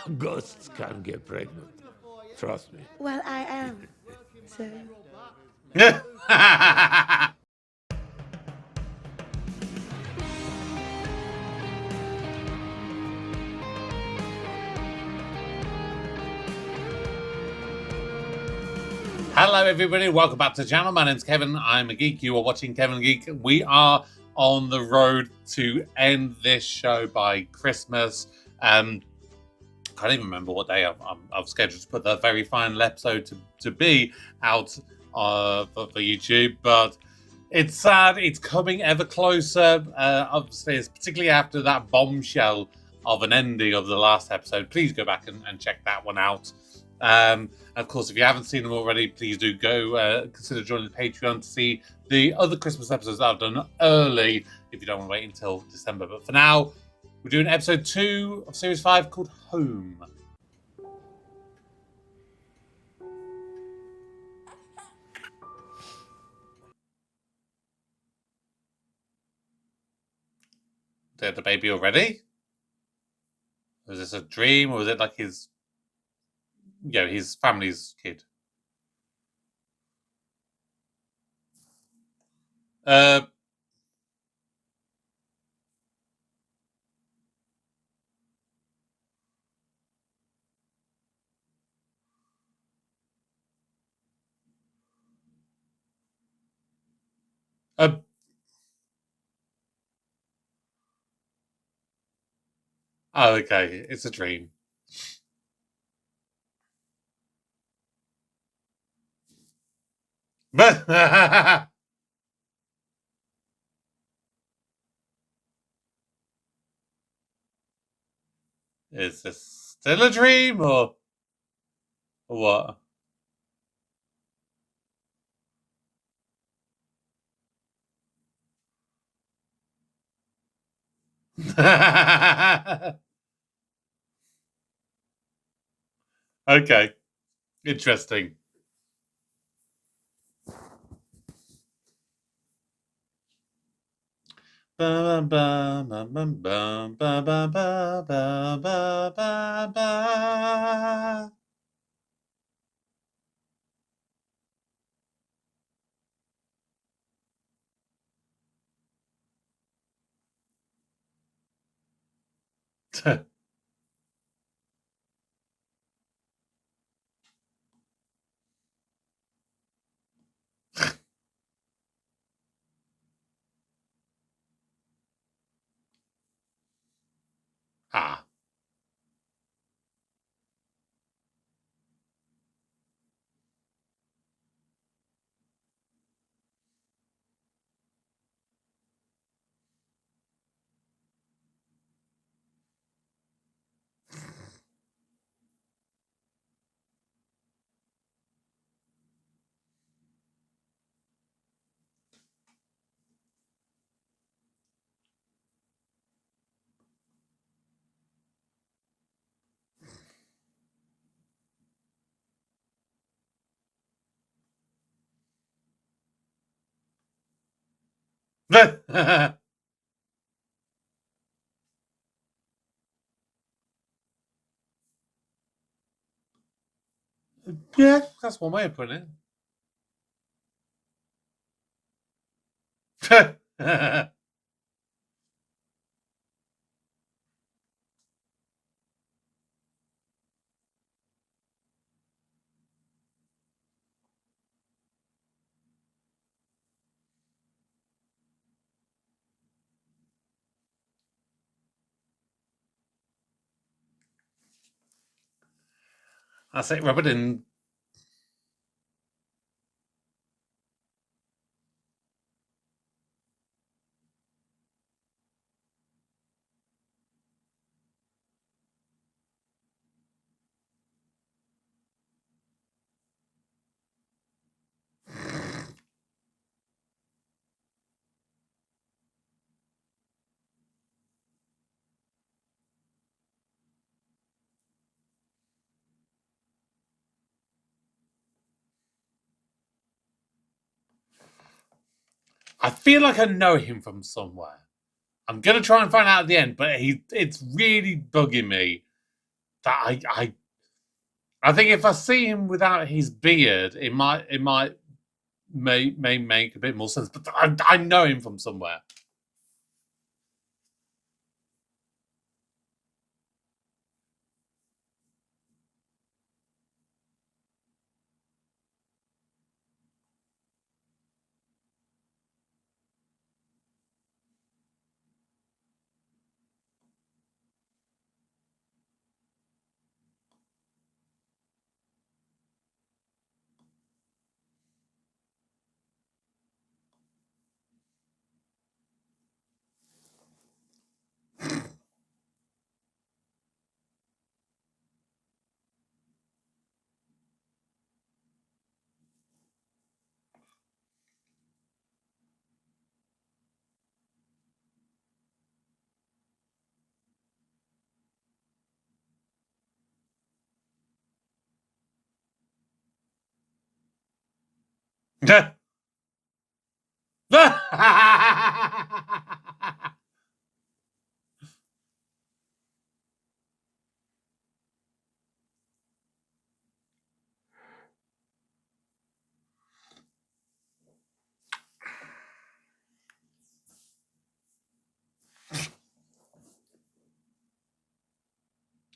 Ghosts can't get pregnant. Trust me. Well, I am. So. Hello everybody, welcome back to the channel. My name's Kevin, I'm a geek. You are watching Kevin the Geek. We are on the road to end this show by Christmas. Can't even remember what day I've scheduled to put the very final episode to be out for YouTube, but it's sad. It's coming ever closer. Obviously, it's particularly after that bombshell of an ending of the last episode. Please go back and check that one out. Of course, if you haven't seen them already, please do go consider joining the Patreon to see the other Christmas episodes that I've done early if you don't want to wait until December. But for now, we're doing episode 2 of series 5 called Home. Did the baby already? Was this a dream, or was it like his family's kid? Oh, okay. It's a dream. Is this still a dream, or what? Okay. Interesting. Bum, bum, bum, bum, bum, bum, bum, bum, bum, bum, bum. Ah. Yeah, that's one way of putting it. That's it, rub it in. I feel like I know him from somewhere. I'm going to try and find out at the end, but it's really bugging me that I think if I see him without his beard, it might may make a bit more sense. But I know him from somewhere.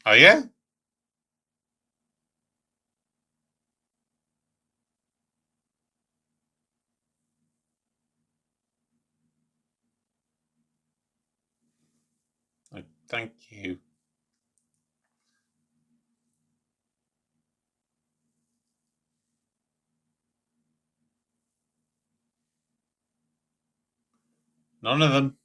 Oh yeah. Oh, thank you. None of them.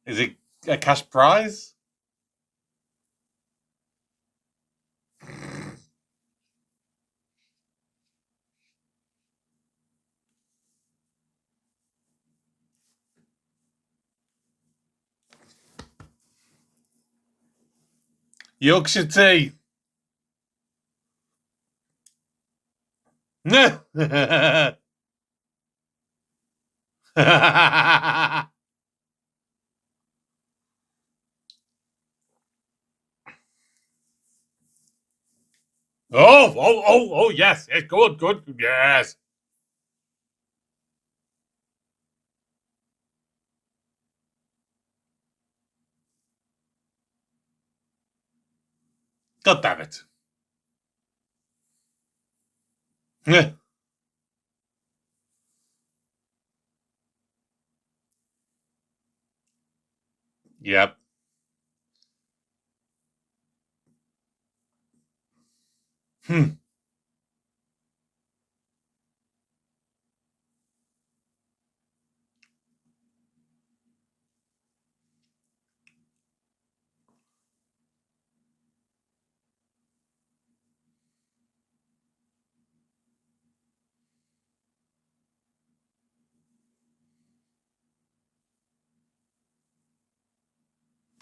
Is it a cash prize? Yorkshire tea. Oh, yes. Yes, good. Yes. God damn it. Yep. Hmm.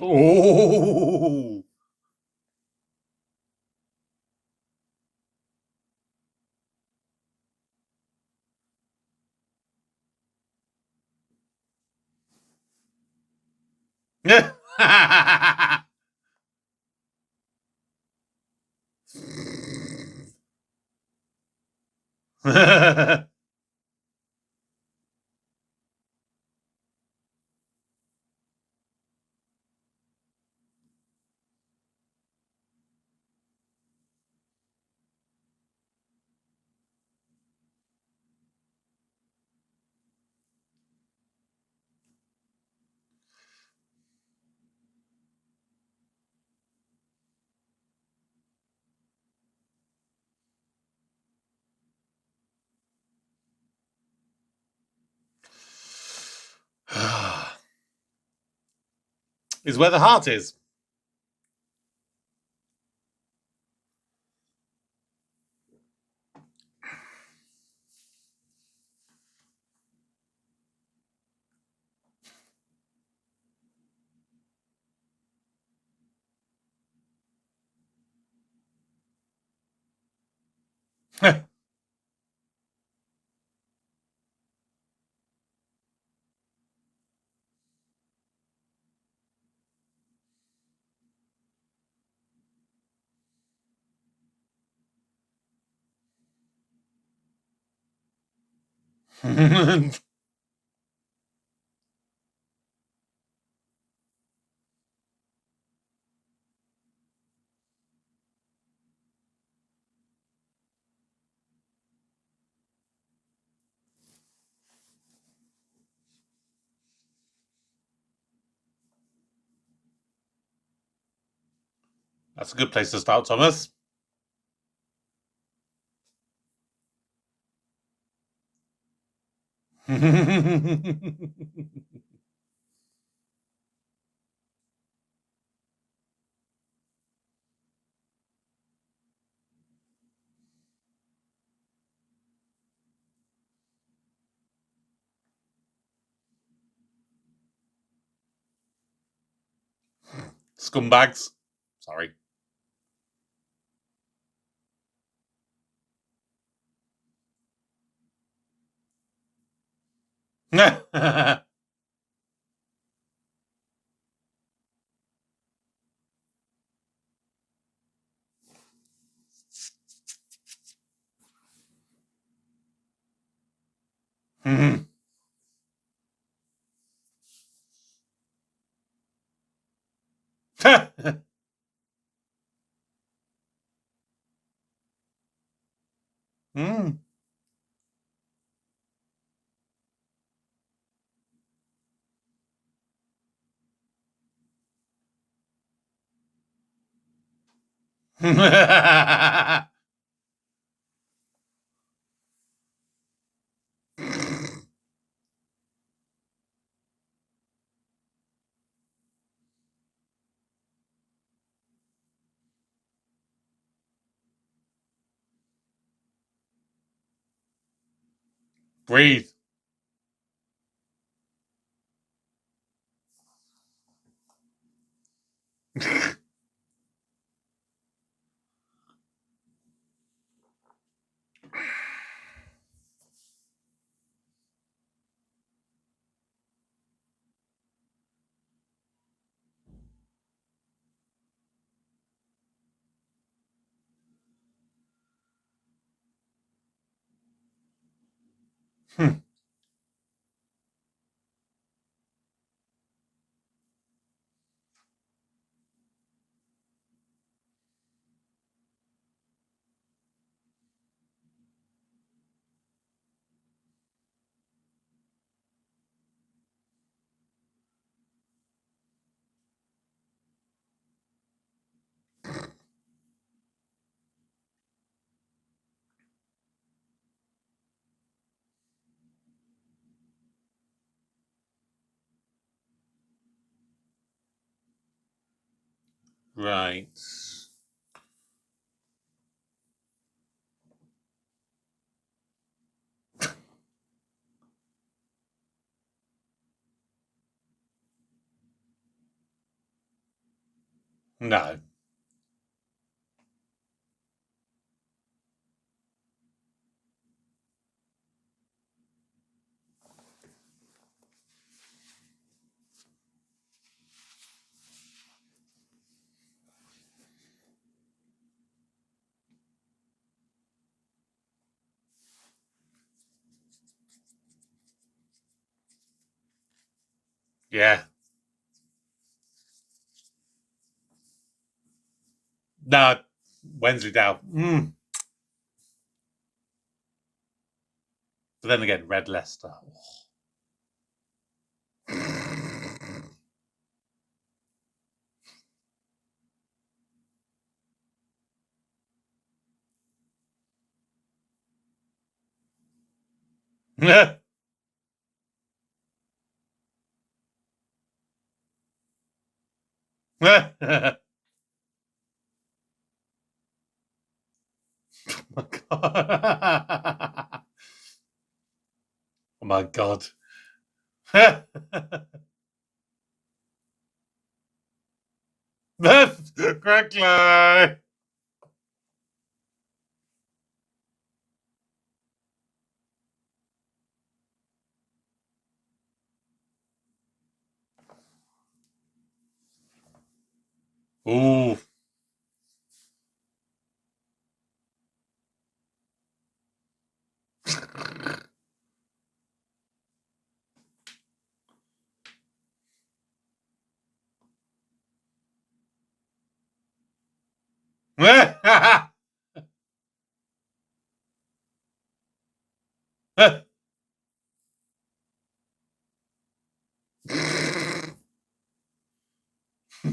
Oh. is where the heart is. That's a good place to start, Thomas. Scumbags. Sorry. Mm. Breathe. Right. No. Yeah. No. Wensleydale. Mm. But then again, Red Leicester. Oh my god. Oh my god. Quickly. Ooh.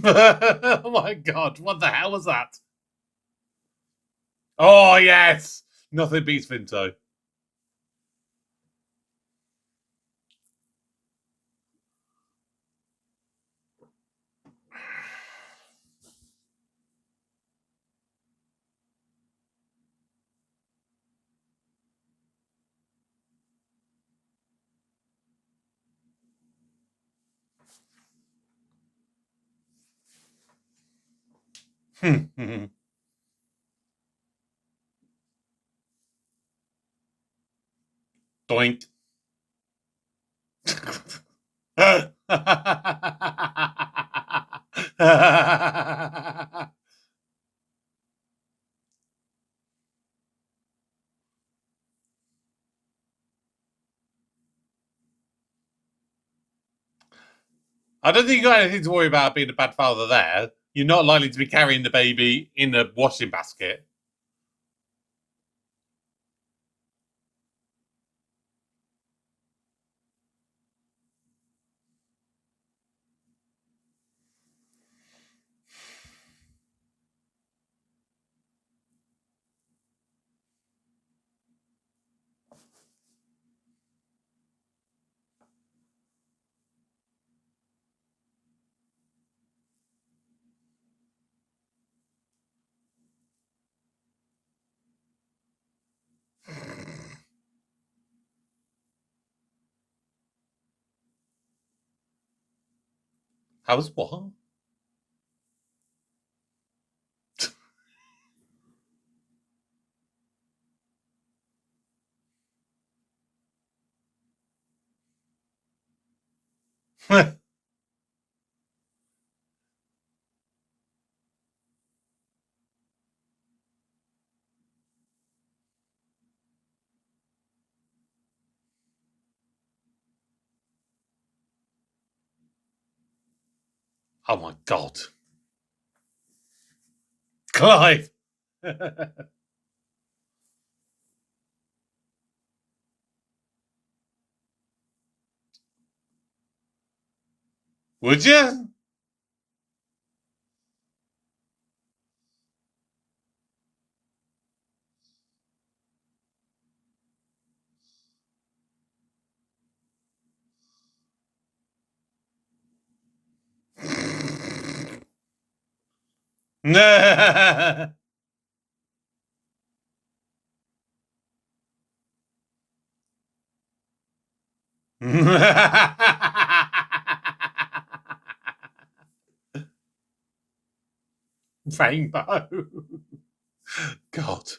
Oh my god, what the hell was that? Oh yes! Nothing beats Vinto. Doink. I don't think you got anything to worry about being a bad father there. You're not likely to be carrying the baby in a washing basket. How's what? Oh my god. Clive! Would you? Rainbow. God.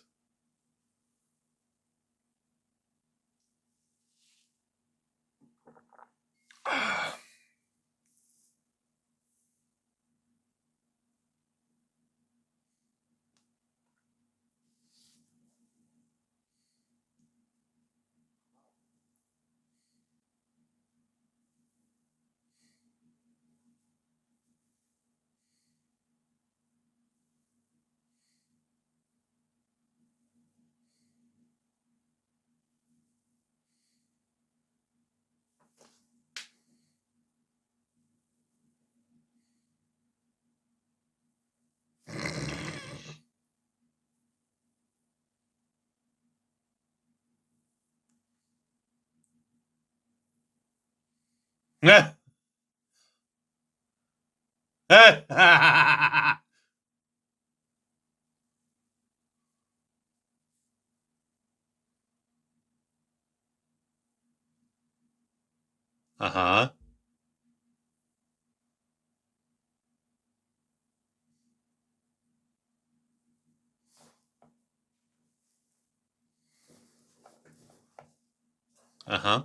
Uh-huh. Uh-huh.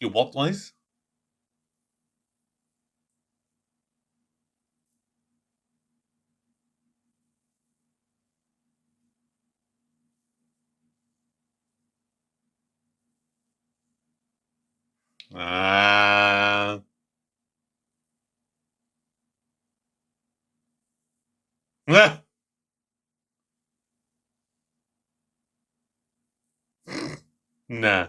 You what noise? Uh, nah.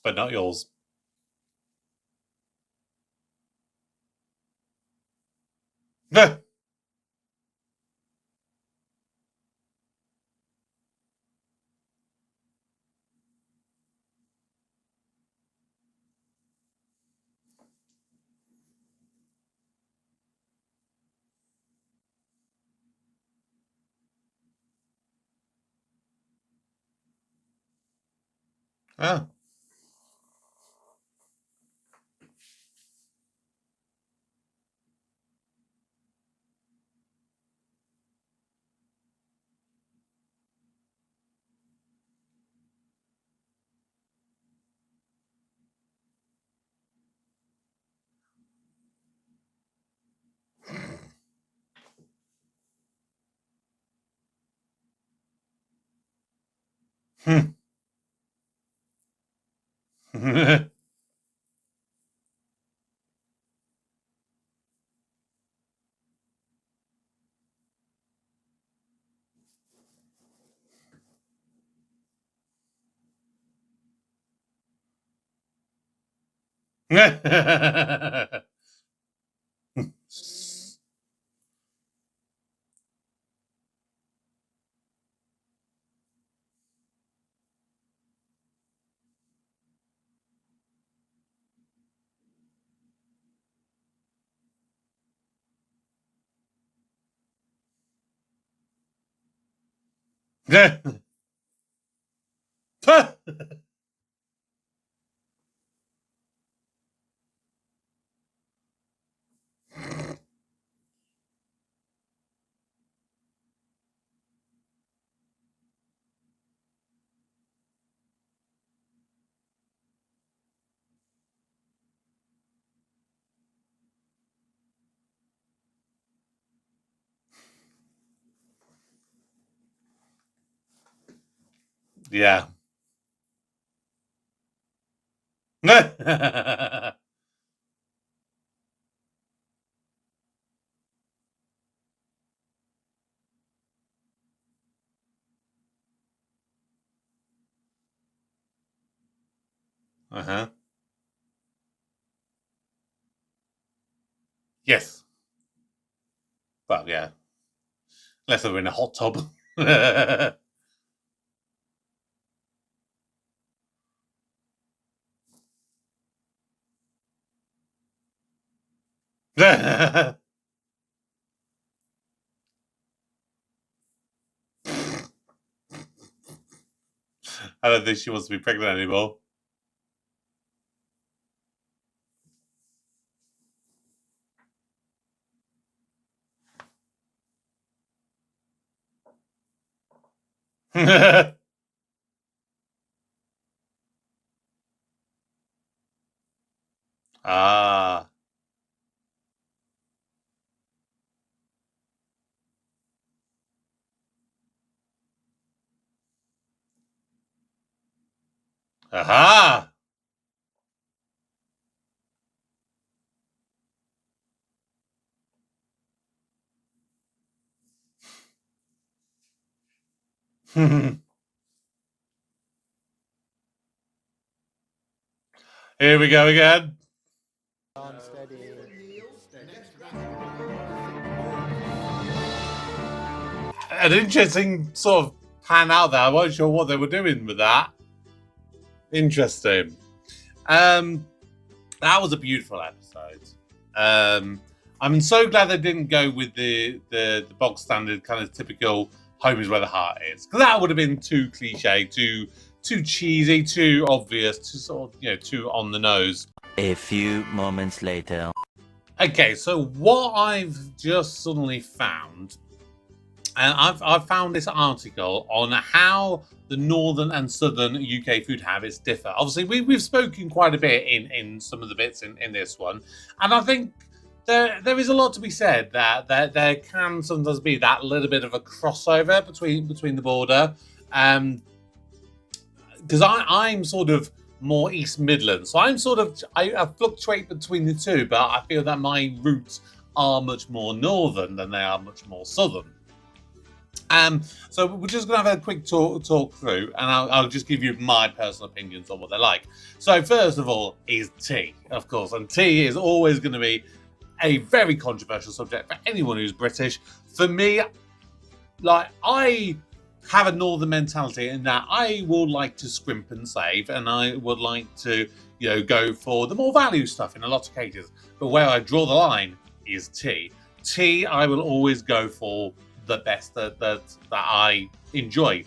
But not yours. Oh. Yeah. Uh-huh. Yes. Well, yeah. Unless they're in a hot tub. I don't think she wants to be pregnant anymore. Ah. Aha. Here we go again. An interesting sort of pan out there. I wasn't sure what they were doing with that. Interesting. That was a beautiful episode. I'm so glad they didn't go with the bog standard kind of typical home is where the heart is, because that would have been too cliche, too cheesy, too obvious, too sort of too on the nose. A few moments later. Okay, so what I've just suddenly found, and I've found this article on how the northern and southern UK food habits differ. Obviously, we've spoken quite a bit in some of the bits in this one, and I think there is a lot to be said that there can sometimes be that little bit of a crossover between the border, because I'm sort of more East Midlands, so I fluctuate between the two, but I feel that my roots are much more northern than they are much more southern. So we're just going to have a quick talk through, and I'll just give you my personal opinions on what they're like. So first of all is tea, of course, and tea is always going to be a very controversial subject for anyone who's British. For me, like, I have a northern mentality in that I would like to scrimp and save, and I would like to go for the more value stuff in a lot of cases. But where I draw the line is tea. Tea, I will always go for the best that I enjoy,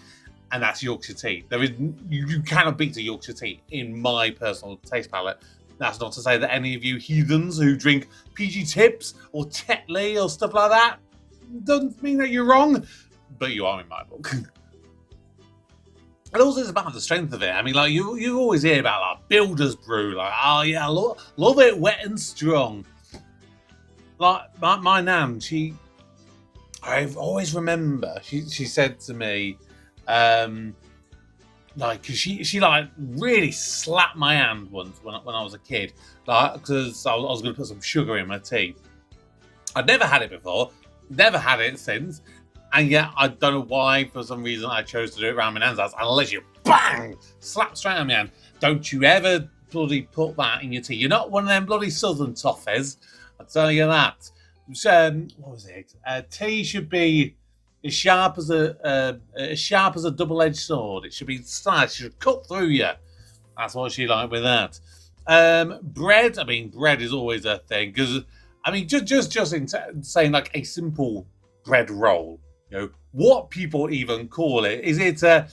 and that's Yorkshire tea. There is you cannot beat a Yorkshire tea in my personal taste palette. That's not to say that any of you heathens who drink PG Tips or Tetley or stuff like that doesn't mean that you're wrong, but you are in my book. And also, it's about the strength of it. I mean, like you always hear about like builder's brew, like, oh yeah, love it wet and strong. Like my nan, I always remember she said to me, like, cause she like really slapped my hand once when I was a kid, like, because I was going to put some sugar in my tea. I'd never had it before, never had it since, and yet I don't know why, for some reason, I chose to do it around my nan's house, and unless you bang, slap straight on my hand. Don't you ever bloody put that in your tea. You're not one of them bloody southern toffees, I'll tell you that. What was it? Tea should be as sharp as a double-edged sword. It should be sliced. It should cut through you. That's what she liked with that. Bread. I mean, bread is always a thing because I mean, just in saying like a simple bread roll. You know what people even call it? Is it a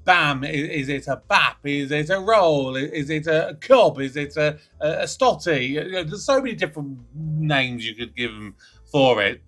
bam? Is it a bap? Is it a roll? Is it a cob? Is it a stotty? You know, there's so many different names you could give them for it.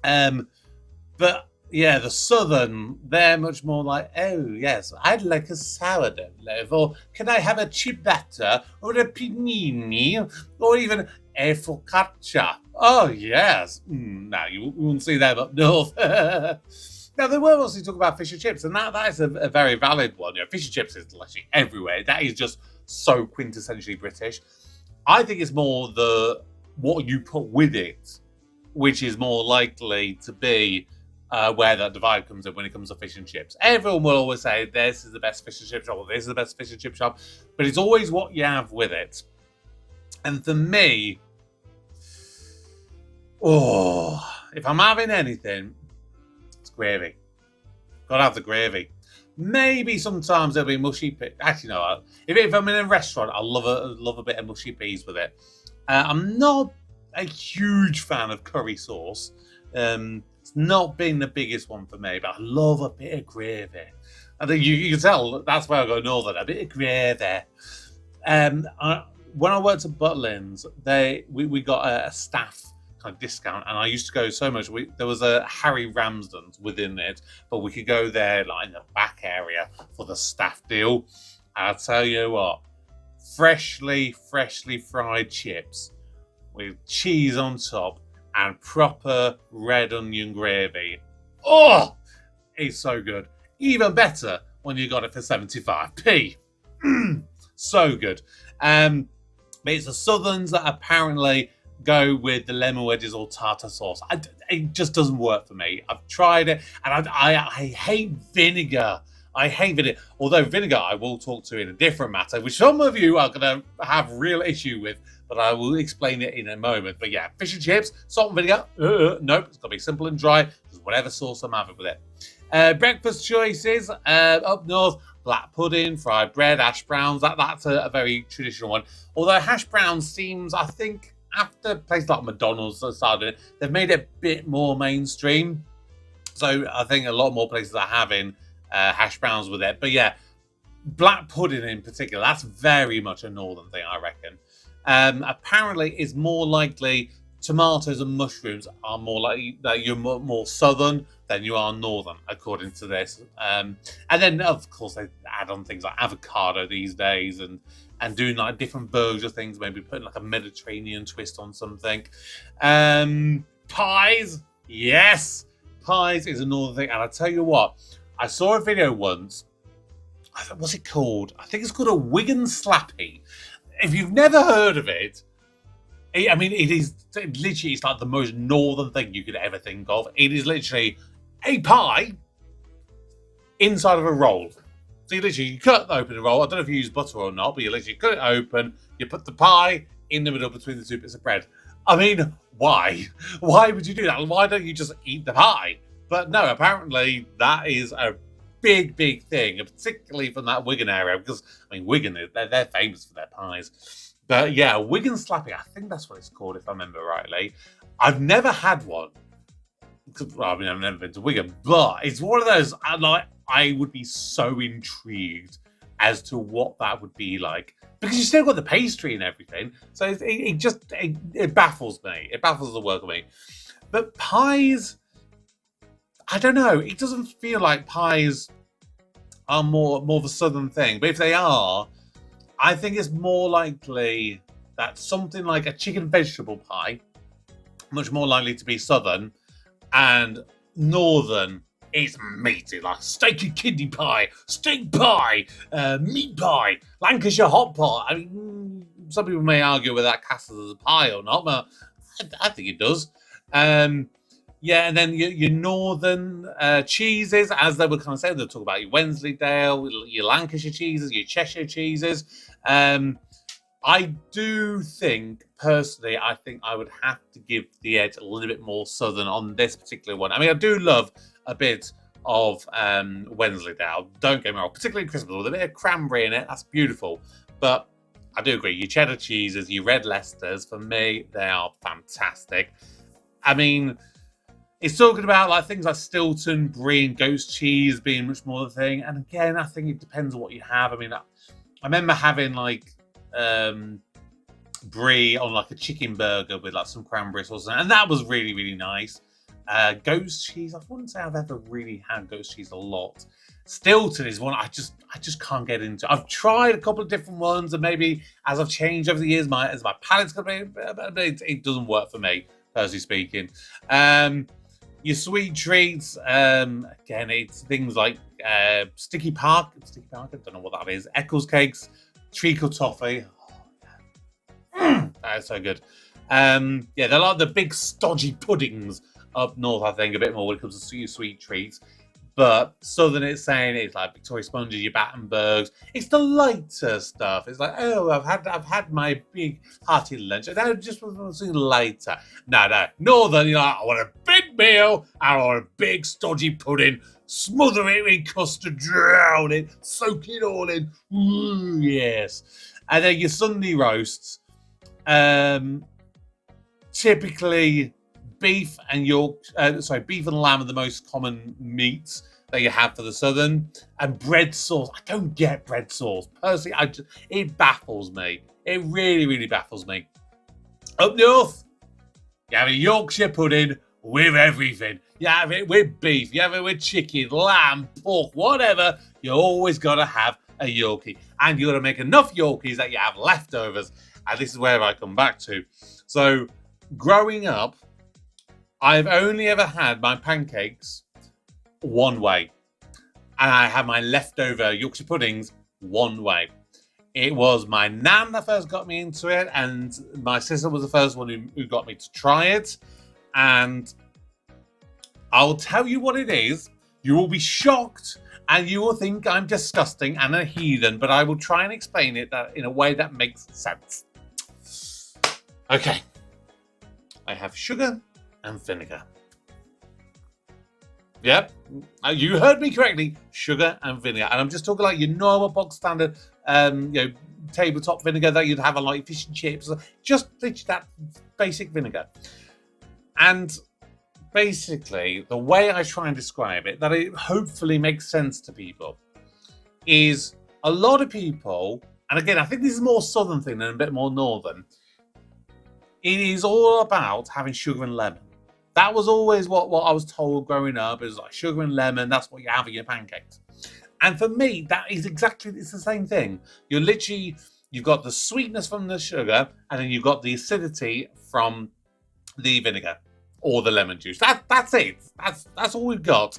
But yeah, the southern, they're much more like, oh yes, I'd like a sourdough loaf, or can I have a ciabatta, or a panini, or even a focaccia? Oh yes. No, you wouldn't see them up north. Now, they were mostly talking about fish and chips, and that is a very valid one. You know, fish and chips is literally everywhere. That is just so quintessentially British. I think it's more what you put with it, which is more likely to be where that divide comes in when it comes to fish and chips. Everyone will always say, this is the best fish and chip shop, or this is the best fish and chip shop, but it's always what you have with it. And for me, if I'm having anything, it's gravy. Gotta have the gravy. Maybe sometimes there'll be mushy peas. Actually, no. If I'm in a restaurant, I love a bit of mushy peas with it. I'm not a huge fan of curry sauce. It's not been the biggest one for me, but I love a bit of gravy. I think you can tell that's where I go northern. A bit of gravy. When I worked at Butlins, we got a staff kind of discount, and I used to go so much. There was a Harry Ramsden's within it, but we could go there like in the back area for the staff deal. And I'll tell you what, freshly fried chips with cheese on top and proper red onion gravy. Oh, it's so good. Even better when you got it for 75p. So good. But it's the Southerns that apparently go with the lemon wedges or tartar sauce. It just doesn't work for me. I've tried it, and I hate vinegar. I hate vinegar. Although vinegar I will talk to in a different matter, which some of you are going to have real issue with, but I will explain it in a moment. But yeah, fish and chips, salt and vinegar. Nope, it's got to be simple and dry. Just whatever sauce I'm having with it. Breakfast choices up north: black pudding, fried bread, hash browns. That's a very traditional one. Although hash browns seems, I think, after places like McDonald's started it, they've made it a bit more mainstream. So I think a lot more places are having hash browns with it. But yeah, black pudding in particular, that's very much a northern thing, I reckon. Apparently, it's more likely tomatoes and mushrooms are more likely that you're more southern than you are northern, according to this. And then, of course, they add on things like avocado these days and doing like different burger things, maybe putting like a Mediterranean twist on something. Pies, yes, pies is a northern thing. And I tell you what, I saw a video once. What's it called? I think it's called a Wigan Slappy. If you've never heard of it, I mean, it is literally, it's like the most northern thing you could ever think of. It is literally a pie inside of a roll. So you cut open the roll. I don't know if you use butter or not, but you literally cut it open. You put the pie in the middle between the two bits of bread. I mean, why? Why would you do that? Why don't you just eat the pie? But no, apparently that is a big thing, particularly from that Wigan area, because, I mean, Wigan, they're famous for their pies. But yeah, Wigan Slappy, I think that's what it's called, if I remember rightly. I've never had one. Well, I mean, I've never been to Wigan, but it's one of those, I would be so intrigued as to what that would be like. Because you still got the pastry and everything. So it baffles me. It baffles the work of me. But pies, I don't know. It doesn't feel like pies are more of a southern thing. But if they are, I think it's more likely that something like a chicken vegetable pie, much more likely to be southern, and northern it's meaty, like steak and kidney pie, steak pie, meat pie, Lancashire hot pot. I mean, some people may argue whether that counts as a pie or not, but I think it does. Yeah, and then your northern cheeses, as they were kind of saying, they'll talk about your Wensleydale, your Lancashire cheeses, your Cheshire cheeses. I do think, personally, I think I would have to give the edge a little bit more southern on this particular one. I mean, I do love a bit of Wensleydale, don't get me wrong, particularly Christmas with a bit of cranberry in it. That's beautiful. But I do agree, your cheddar cheeses, your red Leicesters, for me, they are fantastic. I mean, it's talking about like things like Stilton, brie, and ghost cheese being much more the thing. And again, I think it depends on what you have. I mean, I remember having like brie on like a chicken burger with like some cranberry sauce, and that was really, really nice. Ghost cheese, I wouldn't say I've ever really had ghost cheese a lot. Stilton is one I just can't get into. I've tried a couple of different ones, and maybe as I've changed over the years, my palate's got it doesn't work for me, personally speaking. Your sweet treats, again, it's things like Sticky Park, I don't know what that is. Eccles cakes, treacle toffee. Oh, that is so good. Yeah, they're like the big stodgy puddings up north, I think, a bit more when it comes to your sweet treats. But southern, it's saying it's like Victoria Sponges, your Battenbergs. It's the lighter stuff. It's like, oh, I've had my big hearty lunch. And I just want something lighter. No. Northern, you're like, I want a big meal. I want a big stodgy pudding. Smother it in custard, drown it, soak it all in. Ooh, yes. And then your Sunday roasts. Typically, beef and beef and lamb are the most common meats that you have for the southern. And bread sauce. I don't get bread sauce. Personally, it baffles me. It really, really baffles me. Up north, you have a Yorkshire pudding with everything. You have it with beef. You have it with chicken, lamb, pork, whatever. You always got to have a Yorkie. And you got to make enough Yorkies that you have leftovers. And this is where I come back to. So, growing up, I've only ever had my pancakes one way. And I had my leftover Yorkshire puddings one way. It was my nan that first got me into it, and my sister was the first one who got me to try it. And I'll tell you what it is. You will be shocked, and you will think I'm disgusting and a heathen, but I will try and explain it in a way that makes sense. Okay. I have sugar and vinegar. Yep, you heard me correctly. Sugar and vinegar, and I'm just talking like your normal box standard, tabletop vinegar that you'd have on like fish and chips. Just that basic vinegar. And basically, the way I try and describe it, that it hopefully makes sense to people, is a lot of people, and again, I think this is more southern thing than a bit more northern. It is all about having sugar and lemon. That was always what I was told growing up. It was like sugar and lemon. That's what you have in your pancakes. And for me, it's the same thing. You've got the sweetness from the sugar, and then you've got the acidity from the vinegar or the lemon juice. That's it. That's all we've got.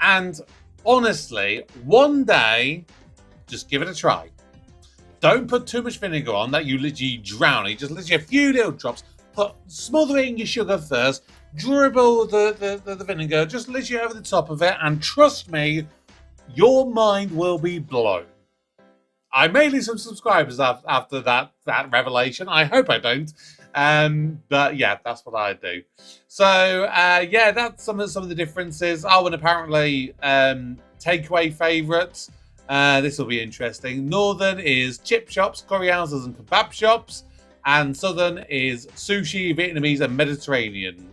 And honestly, one day, just give it a try. Don't put too much vinegar on that you literally drown it. Just literally a few little drops. Smother it in your sugar first. Dribble the vinegar just literally over the top of it. And trust me, your mind will be blown. I may lose some subscribers after that revelation. I hope I don't. But yeah, that's what I do. So yeah, that's some of the differences. Oh, and apparently takeaway favourites. This will be interesting. Northern is chip shops, curry houses, and kebab shops. And southern is sushi, Vietnamese, and Mediterranean.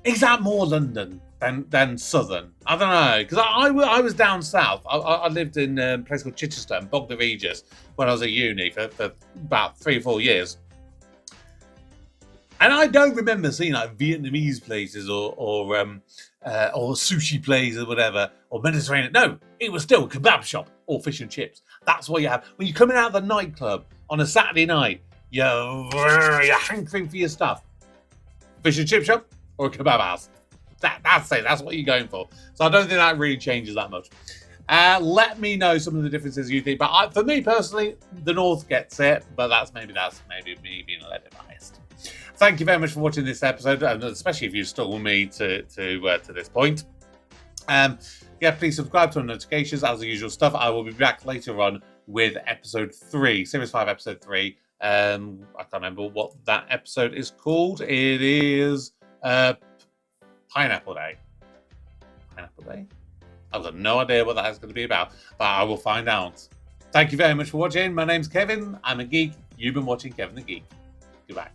Is that more London than southern? I don't know, because I was down south. I lived in a place called Chichester and Bognor Regis when I was at uni for about 3 or 4 years. And I don't remember seeing like Vietnamese places or sushi places or whatever, or Mediterranean. No, it was still a kebab shop or fish and chips. That's what you have. When you're coming out of the nightclub on a Saturday night, you're hankering for your stuff. Fish and chip shop or a kebab house. That's it. That's what you're going for. So I don't think that really changes that much. Let me know some of the differences you think. But for me personally, the North gets it. But that's maybe me being a little bit biased. Thank you very much for watching this episode, and especially if you've stuck with me to this point. Yeah, please subscribe to our notifications as the usual stuff. I will be back later on with episode 3, series 5, episode 3. I can't remember what that episode is called. It is Pineapple Day. Pineapple Day? I've got no idea what that is going to be about, but I will find out. Thank you very much for watching. My name's Kevin. I'm a geek. You've been watching Kevin the Geek. Goodbye.